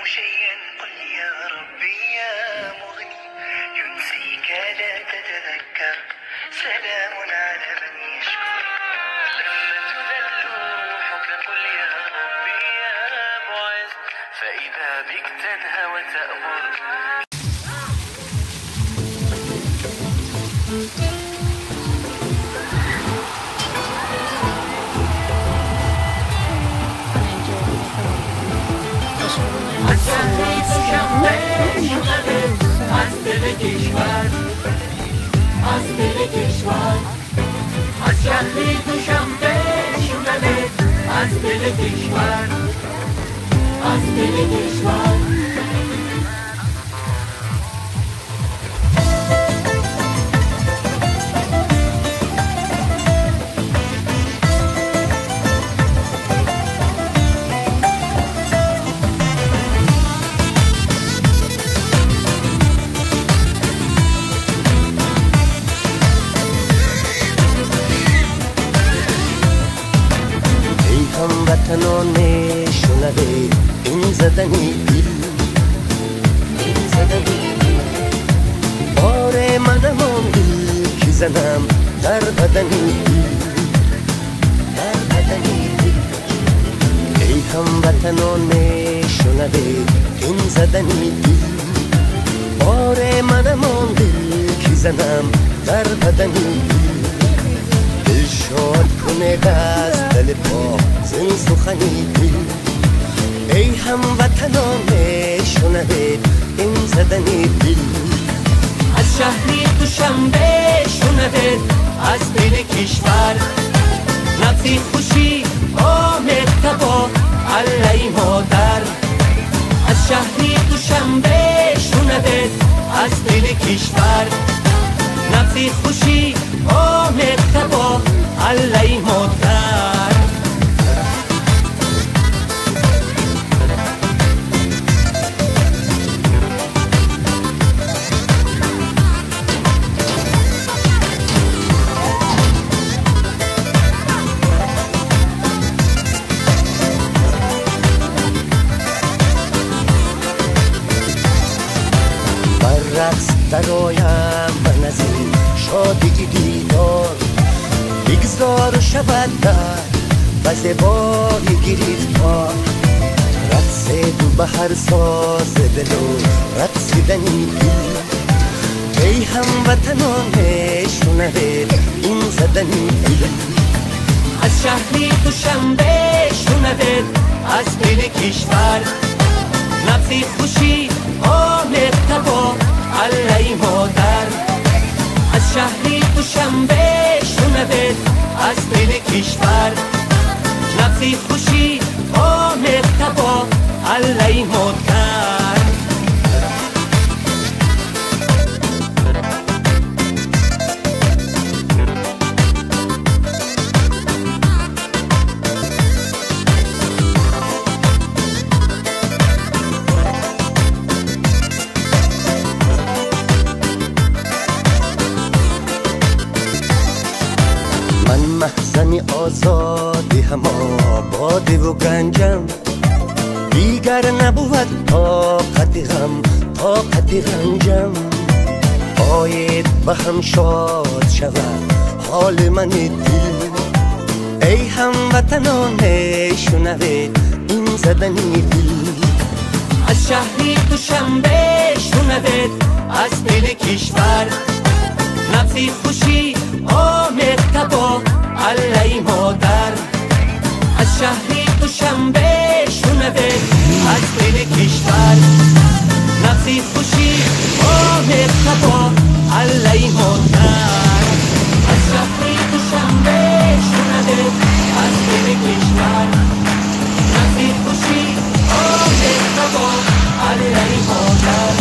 شيئا قل يا ربي يا مغني ينسيك لا تتذكر سلام على من يشكر لما تذل روحك قل يا ربي يا معز فإذا بك تنهى وتأمر از شهری دوشنبه شده از دل کشور از دل کشور هموطنان شنوه این زدنی دل این زدنی بار منم آن دل که زنم در بدنی در بدنی ای هموطنان شنوه این زدنی دل بار منم آن دل که زنم در بدنی دل شاد کنه از دل پا زن سخنی دل ای هموطنان شنوه این زدنی دل از شهری دوشنبه شنوه از دل کشور نبضی خوشی آمد تبا علی مادر از شهری دوشنبه شنوه از دل کشور نبضی خوشی آمد تبا علی مادر رقص درایم من از این شادی دیدار بگذار و شود در و زبایی گیرید پار رقص دو بهر ساز دل و رقصیدنی دل ای هموطنان شنوه این زدنی دل از شهری دوشنبه شنوه از دل کشور نبضی خوشی آمد تبا علی مادر از شهری دوشنبه شنوه از دل کشور نبضی خوشی آمد تبا علی مادر محزن آزادی هم آباده و گنجم دیگر نبود طاقت غم طاقت رنجم باید به هم شاد شود حال من دل ای هموطنان شنوه این زدنی دل از شهری دوشنبه شنوه از دل کشور نبضی خوشی آمد تبا علی مادر از شهری دوشنبه شنوه از دل کشور نبضی خوشی آمد تبا علی مادر از شهری دوشنبه شنوه از دل کشور نبضی خوشی آمد تبا علی مادر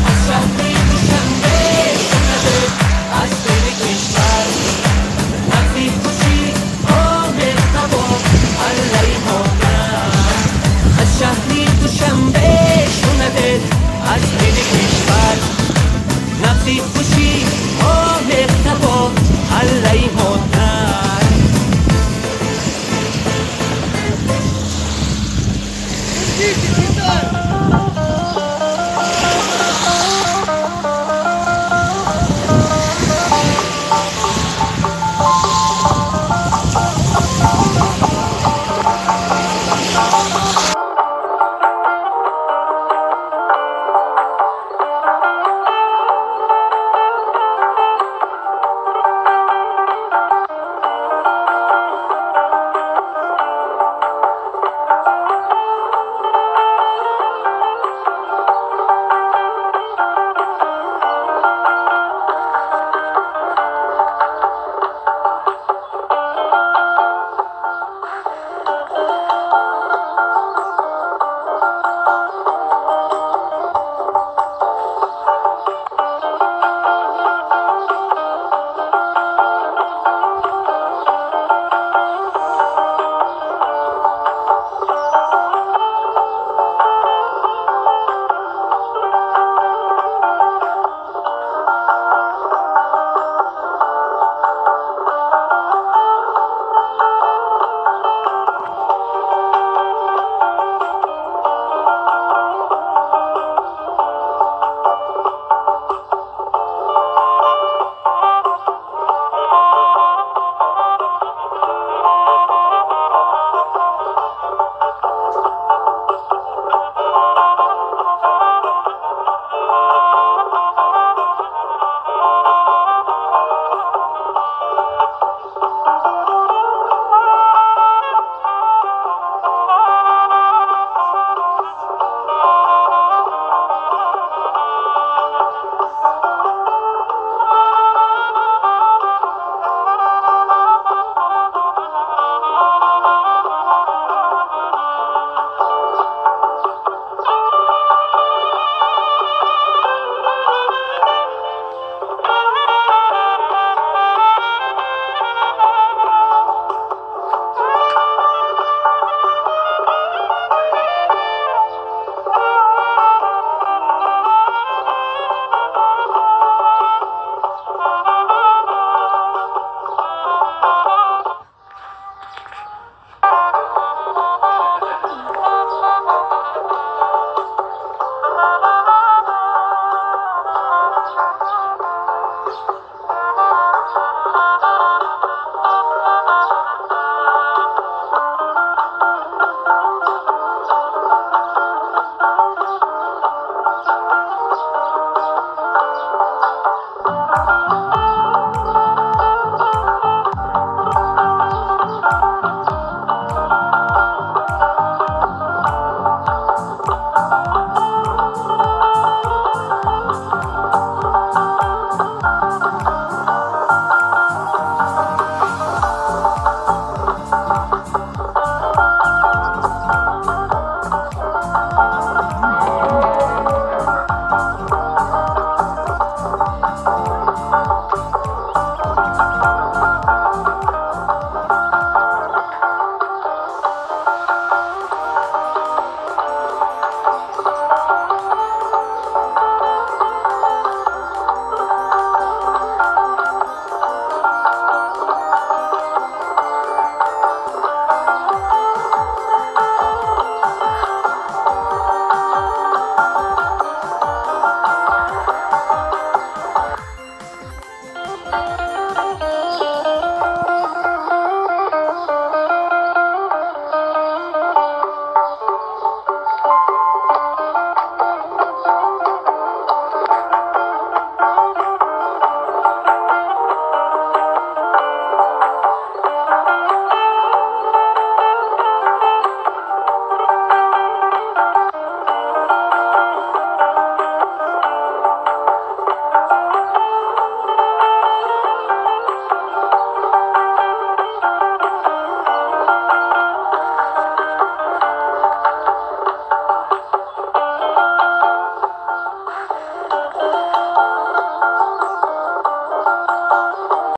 از شهری دوشنبه شنوه از دل کشور نبضی خوشی آمد تبا علی مادر از شهری دوشنبه شنوه از دل کشور نبضی خوشی آمد تبا علی مادر Thank you. بزن